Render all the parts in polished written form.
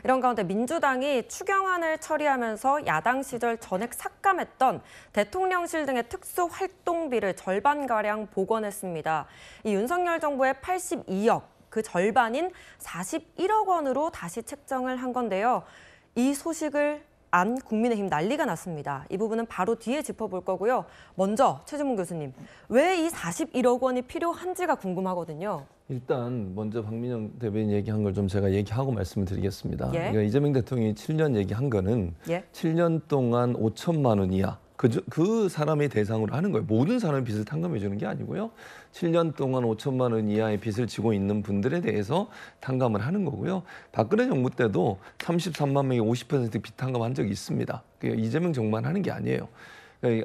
이런 가운데 민주당이 추경안을 처리하면서 야당 시절 전액 삭감했던 대통령실 등의 특수활동비를 절반가량 복원했습니다. 이 윤석열 정부의 82억, 그 절반인 41억 원으로 다시 책정을 한 건데요. 이 소식을 안 국민의힘 난리가 났습니다. 이 부분은 바로 뒤에 짚어볼 거고요. 먼저 최준문 교수님, 왜 이 41억 원이 필요한지가 궁금하거든요. 일단 먼저 박민영 대변인 얘기한 걸 좀 제가 얘기하고 말씀을 드리겠습니다. 예. 그러니까 이재명 대통령이 7년 얘기한 거는 예. 7년 동안 5천만 원 이하 그 사람의 대상으로 하는 거예요. 모든 사람의 빚을 탕감해 주는 게 아니고요. 7년 동안 5천만 원 이하의 빚을 지고 있는 분들에 대해서 탕감을 하는 거고요. 박근혜 정부 때도 33만 명이 50% 빚 탕감한 적이 있습니다. 이재명 정부만 하는 게 아니에요.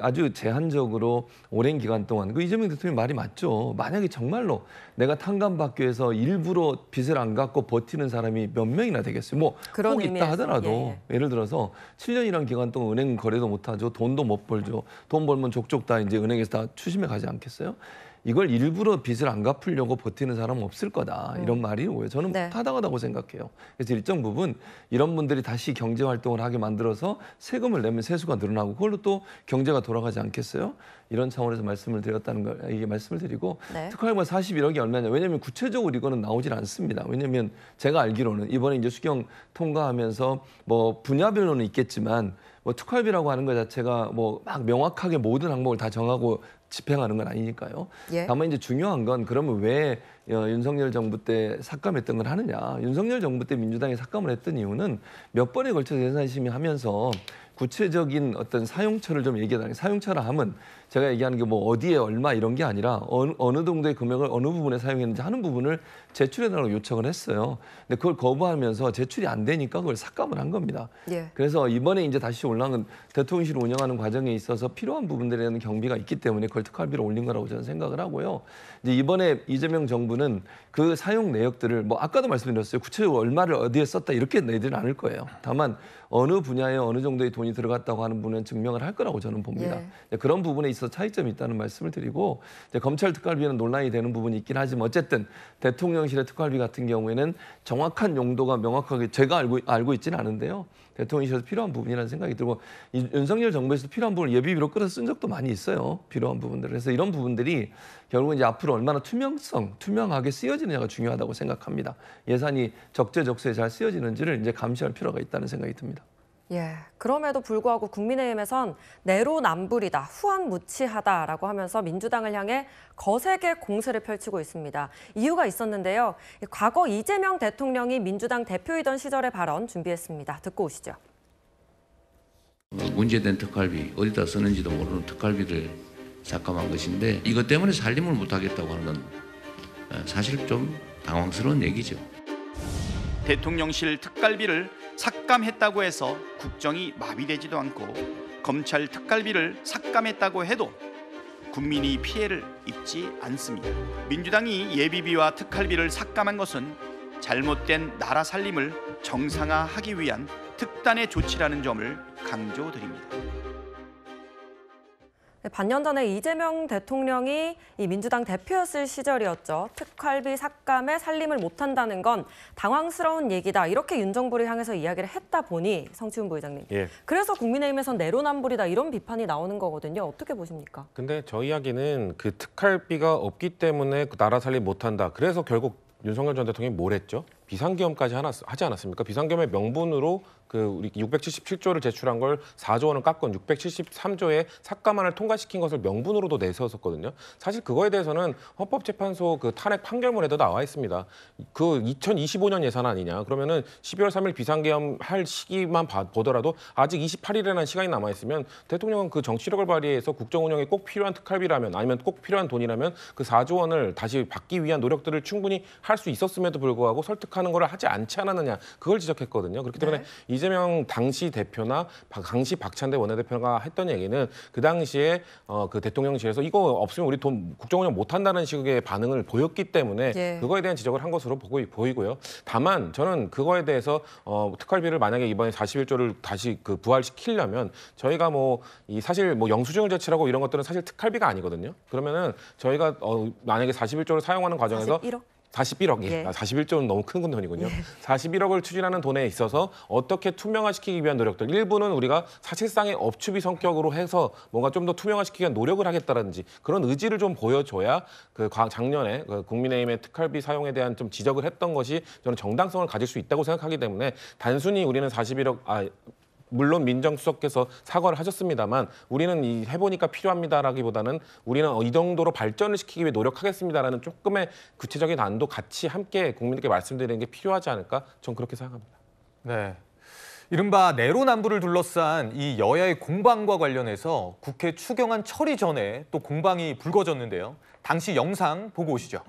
아주 제한적으로 오랜 기간 동안 이재명 대통령 말이 맞죠. 만약에 정말로 내가 탕감받기 위해서 일부러 빚을 안 갚고 버티는 사람이 몇 명이나 되겠어요. 뭐 꼭 있다 하더라도 예를 들어서 7년이란 기간 동안 은행 거래도 못 하죠. 돈도 못 벌죠. 돈 벌면 족족 다 이제 은행에서 다 추심해 가지 않겠어요? 이걸 일부러 빚을 안 갚으려고 버티는 사람은 없을 거다. 이런 말이 오요. 저는 타당하다고 생각해요. 그래서 일정 부분 이런 분들이 다시 경제 활동을 하게 만들어서 세금을 내면 세수가 늘어나고 그걸로 또 경제가 돌아가지 않겠어요? 이런 차원에서 말씀을 드렸다는 걸 이게 말씀을 드리고 특활비가 41억이 얼마냐? 왜냐하면 구체적으로 이거는 나오질 않습니다. 왜냐하면 제가 알기로는 이번에 이제 수경 통과하면서 뭐 분야별로는 있겠지만 뭐 특활비라고 하는 것 자체가 뭐 막 명확하게 모든 항목을 다 정하고 집행하는 건 아니니까요. 다만 이제 중요한 건 그러면 왜 윤석열 정부 때 삭감했던 걸 하느냐. 윤석열 정부 때 민주당이 삭감을 했던 이유는 몇 번에 걸쳐서 예산심의하면서 구체적인 어떤 사용처를 좀 얘기하다니 사용처라 함은 제가 얘기하는 게 뭐 어디에 얼마 이런 게 아니라 어느 정도의 금액을 어느 부분에 사용했는지 하는 부분을 제출해달라고 요청을 했어요. 근데 그걸 거부하면서 제출이 안 되니까 그걸 삭감을 한 겁니다. 그래서 이번에 이제 다시 올라온 대통령실을 운영하는 과정에 있어서 필요한 부분들에 대한 경비가 있기 때문에 그걸 특활비로 올린 거라고 저는 생각을 하고요. 이제 이번에 이재명 정부는 그 사용 내역들을 뭐 아까도 말씀드렸어요. 구체적으로 얼마를 어디에 썼다 이렇게 내지는 않을 거예요. 다만 어느 분야에 어느 정도의 돈이 들어갔다고 하는 부분은 증명을 할 거라고 저는 봅니다. 그런 부분에 있어서 차이점이 있다는 말씀을 드리고 이제 검찰 특활비는 논란이 되는 부분이 있긴 하지만 어쨌든 대통령실의 특활비 같은 경우에는 정확한 용도가 명확하게 제가 알고 있지는 않은데요. 대통령실에서 필요한 부분이라는 생각이 들고 윤석열 정부에서 필요한 부분을 예비비로 끌어서 쓴 적도 많이 있어요. 필요한 부분들. 그래서 이런 부분들이 결국은 이제 앞으로 얼마나 투명하게 쓰여지느냐가 중요하다고 생각합니다. 예산이 적재적소에 잘 쓰여지는지를 이제 감시할 필요가 있다는 생각이 듭니다. 그럼에도 불구하고 국민의힘에선 내로남불이다, 후한무치하다라고 하면서 민주당을 향해 거세게 공세를 펼치고 있습니다. 이유가 있었는데요. 과거 이재명 대통령이 민주당 대표이던 시절의 발언 준비했습니다. 듣고 오시죠. 문제된 특활비, 어디다 쓰는지도 모르는 특활비를 삭감한 것인데 이것 때문에 살림을 못하겠다고 하는 건 사실 좀 당황스러운 얘기죠. 대통령실 특활비를 삭감했다고 해서 국정이 마비되지도 않고 검찰 특활비를 삭감했다고 해도 국민이 피해를 입지 않습니다. 민주당이 예비비와 특활비를 삭감한 것은 잘못된 나라 살림을 정상화하기 위한 특단의 조치라는 점을 강조드립니다. 반년 전에 이재명 대통령이 이 민주당 대표였을 시절이었죠. 특활비 삭감에 살림을 못한다는 건 당황스러운 얘기다. 이렇게 윤 정부를 향해서 이야기를 했다 보니 성치훈 부의장님. 그래서 국민의힘에선 내로남불이다 이런 비판이 나오는 거거든요. 어떻게 보십니까? 근데 저 이야기는 그 특활비가 없기 때문에 나라 살림 못한다. 그래서 결국 윤석열 전 대통령이 뭘 했죠? 비상계엄까지 하지 않았습니까? 비상계엄의 명분으로 우리 677조를 제출한 걸 4조 원을 깎은 673조의 삭감안을 통과시킨 것을 명분으로도 내세웠었거든요. 사실 그거에 대해서는 헌법재판소 탄핵 판결문에도 나와 있습니다. 2025년 예산 아니냐. 그러면은 12월 3일 비상계엄 할 시기만 보더라도 아직 28일이라는 시간이 남아 있으면 대통령은 그 정치력을 발휘해서 국정 운영에 꼭 필요한 특활비라면 아니면 꼭 필요한 돈이라면 그 4조 원을 다시 받기 위한 노력들을 충분히 할 수 있었음에도 불구하고 설득하는 걸 하지 않지 않았느냐. 그걸 지적했거든요. 그렇기 때문에 이재명 당시 대표나 당시 박찬대 원내대표가 했던 얘기는 그 당시에 그 대통령실에서 이거 없으면 우리 돈 국정 운영 못한다는 식의 반응을 보였기 때문에 그거에 대한 지적을 한 것으로 보이고요. 다만 저는 그거에 대해서 특활비를 만약에 이번에 41조를 다시 부활시키려면 저희가 사실 영수증을 제출하고 이런 것들은 사실 특활비가 아니거든요. 그러면은 저희가 만약에 41조를 사용하는 과정에서 41억? 41억, 예. 41조는 너무 큰 돈이군요. 41억을 추진하는 돈에 있어서 어떻게 투명화시키기 위한 노력들, 일부는 우리가 사실상의 업추비 성격으로 해서 뭔가 좀 더 투명화시키기 위한 노력을 하겠다라든지 그런 의지를 좀 보여줘야 그 작년에 그 국민의힘의 특활비 사용에 대한 좀 지적을 했던 것이 저는 정당성을 가질 수 있다고 생각하기 때문에 단순히 우리는 41억, 물론 민정수석께서 사과를 하셨습니다만 우리는 해보니까 필요합니다라기보다는 우리는 이 정도로 발전을 시키기 위해 노력하겠습니다라는 조금의 구체적인 안도 같이 함께 국민들께 말씀드리는 게 필요하지 않을까? 전 그렇게 생각합니다. 네. 이른바 내로남불을 둘러싼 이 여야의 공방과 관련해서 국회 추경안 처리 전에 또 공방이 불거졌는데요. 당시 영상 보고 오시죠.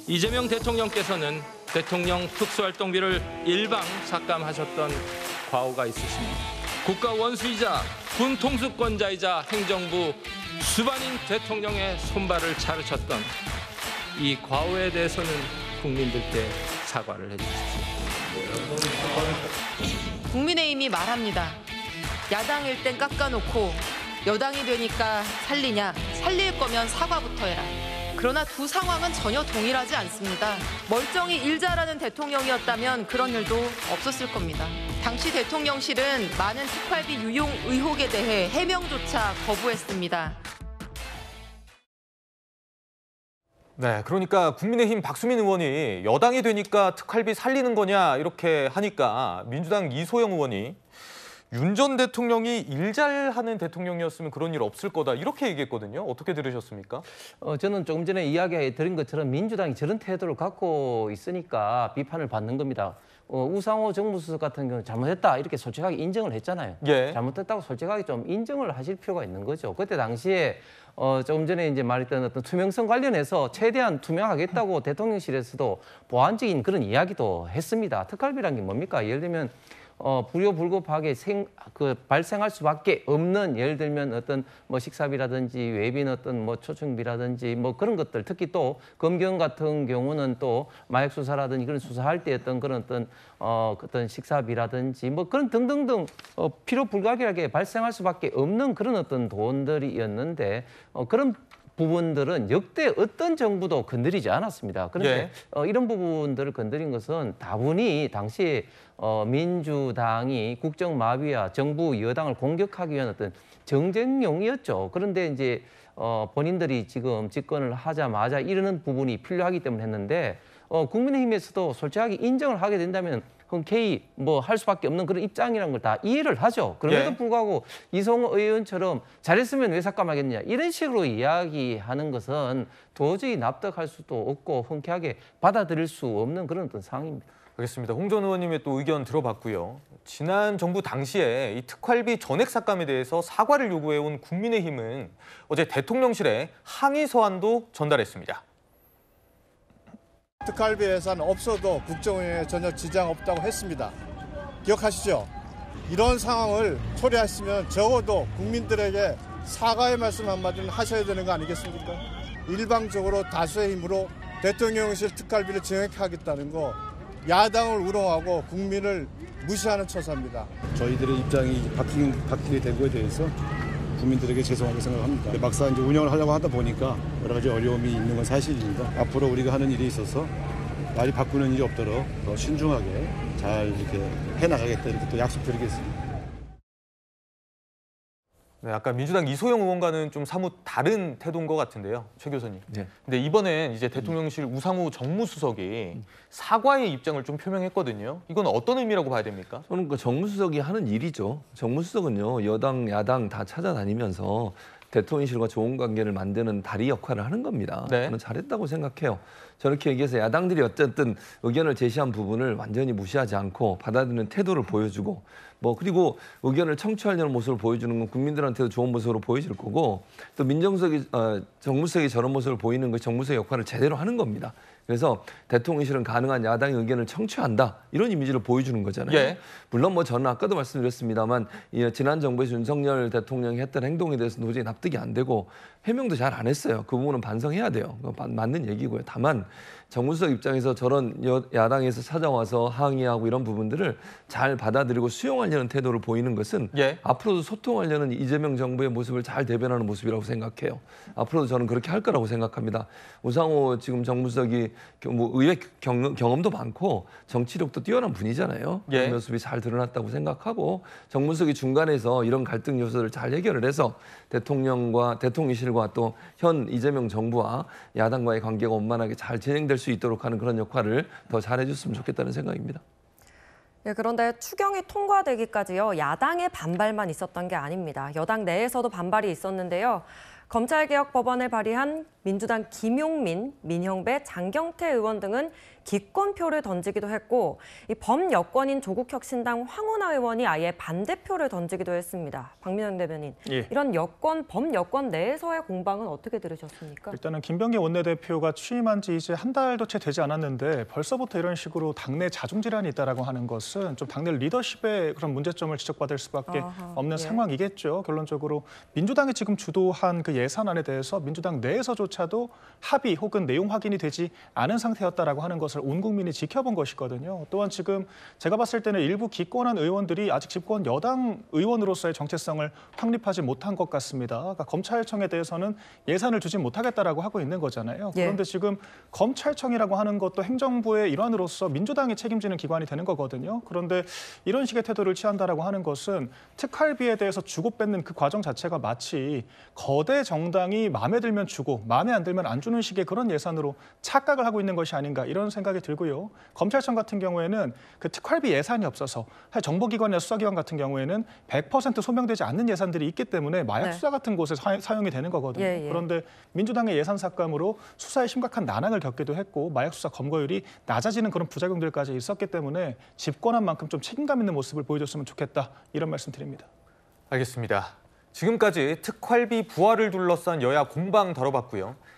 이재명 대통령께서는 대통령 특수활동비를 일방 삭감하셨던 과오가 있으십니다. 국가 원수이자 군 통수권자이자 행정부 수반인 대통령의 손발을 자르셨던 이 과오에 대해서는 국민들께 사과를 해주십시오. 국민의힘이 말합니다. 야당일 땐 깎아놓고 여당이 되니까 살리냐, 살릴 거면 사과부터 해라. 그러나 두 상황은 전혀 동일하지 않습니다. 멀쩡히 일 잘하는 대통령이었다면 그런 일도 없었을 겁니다. 당시 대통령실은 많은 특활비 유용 의혹에 대해 해명조차 거부했습니다. 네, 그러니까 국민의힘 박수민 의원이 여당이 되니까 특활비 살리는 거냐 이렇게 하니까 민주당 이소영 의원이 윤 전 대통령이 일 잘하는 대통령이었으면 그런 일 없을 거다 이렇게 얘기했거든요. 어떻게 들으셨습니까? 저는 조금 전에 이야기 드린 것처럼 민주당이 저런 태도를 갖고 있으니까 비판을 받는 겁니다. 우상호 정무수석 같은 경우는 잘못했다 이렇게 솔직하게 인정을 했잖아요. 예. 잘못했다고 솔직하게 좀 인정을 하실 필요가 있는 거죠. 그때 당시에 조금 전에 이제 말했던 어떤 투명성 관련해서 최대한 투명하겠다고 대통령실에서도 보완적인 그런 이야기도 했습니다. 특활비란 게 뭡니까? 예를 들면 불효불급하게 발생할 수밖에 없는 예를 들면 어떤 뭐 식사비라든지 외빈 어떤 뭐 초청비라든지 뭐 그런 것들 특히 또 검경 같은 경우는 또 마약 수사라든지 그런 수사할 때 어떤 그런 어떤 식사비라든지 뭐 그런 등등등 필요 불가결하게 발생할 수밖에 없는 그런 어떤 돈들이었는데 그런 부분들은 역대 어떤 정부도 건드리지 않았습니다. 그런데 이런 부분들을 건드린 것은 다분히 당시 민주당이 국정마비와 정부 여당을 공격하기 위한 어떤 정쟁용이었죠. 그런데 이제 본인들이 지금 집권을 하자마자 이러는 부분이 필요하기 때문에 했는데 국민의힘에서도 솔직하게 인정을 하게 된다면 흔쾌히 뭐 할 수밖에 없는 그런 입장이라는 걸 다 이해를 하죠. 그럼에도 불구하고 이성호 의원처럼 잘했으면 왜 삭감하겠느냐 이런 식으로 이야기하는 것은 도저히 납득할 수도 없고 흔쾌하게 받아들일 수 없는 그런 어떤 상황입니다. 알겠습니다. 홍 전 의원님의 또 의견 들어봤고요. 지난 정부 당시에 이 특활비 전액 삭감에 대해서 사과를 요구해온 국민의힘은 어제 대통령실에 항의 서한도 전달했습니다. 특활비 예산 없어도 국정운영에 전혀 지장 없다고 했습니다. 기억하시죠? 이런 상황을 초래했으면 적어도 국민들에게 사과의 말씀 한마디는 하셔야 되는 거 아니겠습니까? 일방적으로 다수의 힘으로 대통령실 특활비를 증액하겠다는 거 야당을 우롱하고 국민을 무시하는 처사입니다. 저희들의 입장이 바뀌게 된 거에 대해서 국민들에게 죄송하게 생각합니다. 막상 이제 운영을 하려고 하다 보니까 여러 가지 어려움이 있는 건 사실입니다. 앞으로 우리가 하는 일이 있어서 많이 바꾸는 일이 없도록 더 신중하게 잘 이렇게 해나가겠다 이렇게 또 약속드리겠습니다. 네, 아까 민주당 이소영 의원과는 좀 사뭇 다른 태도인 것 같은데요, 최 교수님. 네. 근데 이번엔 이제 대통령실 우상호 정무수석이 사과의 입장을 좀 표명했거든요. 이건 어떤 의미라고 봐야 됩니까? 저는 그 정무수석이 하는 일이죠. 정무수석은요, 여당, 야당 다 찾아다니면서 대통령실과 좋은 관계를 만드는 다리 역할을 하는 겁니다. 네. 저는 잘했다고 생각해요. 저렇게 얘기해서 야당들이 어쨌든 의견을 제시한 부분을 완전히 무시하지 않고 받아들이는 태도를 보여주고 그리고 의견을 청취하려는 모습을 보여주는 건 국민들한테도 좋은 모습으로 보여질 거고 또 정무수석이 저런 모습을 보이는 것이 정무수석의 역할을 제대로 하는 겁니다. 그래서 대통령실은 가능한 야당의 의견을 청취한다 이런 이미지를 보여주는 거잖아요. 예. 물론 저는 아까도 말씀드렸습니다만 지난 정부에서 윤석열 대통령이 했던 행동에 대해서 도저히 납득이 안 되고 해명도 잘 안 했어요. 그 부분은 반성해야 돼요. 맞는 얘기고요. 다만 정무수석 입장에서 저런 야당에서 찾아와서 항의하고 이런 부분들을 잘 받아들이고 수용하려는 태도를 보이는 것은 예. 앞으로도 소통하려는 이재명 정부의 모습을 잘 대변하는 모습이라고 생각해요. 앞으로도 저는 그렇게 할 거라고 생각합니다. 우상호 지금 정무수석이 뭐 의회 경험도 많고 정치력도 뛰어난 분이잖아요. 예. 그런 모습이 잘 드러났다고 생각하고 정무수석이 중간에서 이런 갈등 요소들을 잘 해결을 해서 대통령실과 또 현 이재명 정부와 야당과의 관계가 원만하게 잘 진행될 수 있도록 하는 그런 역할을 더 잘해줬으면 좋겠다는 생각입니다. 예, 그런데 추경이 통과되기까지요, 야당의 반발만 있었던 게 아닙니다. 여당 내에서도 반발이 있었는데요. 검찰개혁 법안을 발의한 민주당 김용민, 민형배, 장경태 의원 등은 기권표를 던지기도 했고, 이 범여권인 조국혁신당 황운하 의원이 아예 반대표를 던지기도 했습니다. 박민영 대변인, 예. 이런 범여권 내에서의 공방은 어떻게 들으셨습니까? 일단은 김병기 원내대표가 취임한 지 이제 한 달도 채 되지 않았는데 벌써부터 이런 식으로 당내 자중질환이 있다라고 하는 것은 좀 당내 리더십의 그런 문제점을 지적받을 수밖에 없는 상황이겠죠. 결론적으로 민주당이 지금 주도한 그 예산안에 대해서 민주당 내에서조차도 합의 혹은 내용 확인이 되지 않은 상태였다라고 하는 것을 온 국민이 지켜본 것이거든요. 또한 지금 제가 봤을 때는 일부 기권한 의원들이 아직 집권 여당 의원으로서의 정체성을 확립하지 못한 것 같습니다. 그러니까 검찰청에 대해서는 예산을 주지 못하겠다라고 하고 있는 거잖아요. 그런데 지금 검찰청이라고 하는 것도 행정부의 일환으로서 민주당이 책임지는 기관이 되는 거거든요. 그런데 이런 식의 태도를 취한다라고 하는 것은 특활비에 대해서 주고받는 그 과정 자체가 마치 거대 정당이 마음에 들면 주고 마음에 안 들면 안 주는 식의 그런 예산으로 착각을 하고 있는 것이 아닌가 이런 생각이 들고요. 검찰청 같은 경우에는 그 특활비 예산이 없어서 정보기관이나 수사기관 같은 경우에는 100% 소명되지 않는 예산들이 있기 때문에 마약 수사 같은 곳에 사용이 되는 거거든요. 그런데 민주당의 예산 삭감으로 수사에 심각한 난항을 겪기도 했고 마약 수사 검거율이 낮아지는 그런 부작용들까지 있었기 때문에 집권한 만큼 좀 책임감 있는 모습을 보여줬으면 좋겠다 이런 말씀 드립니다. 알겠습니다. 지금까지 특활비 부활을 둘러싼 여야 공방 다뤄봤고요.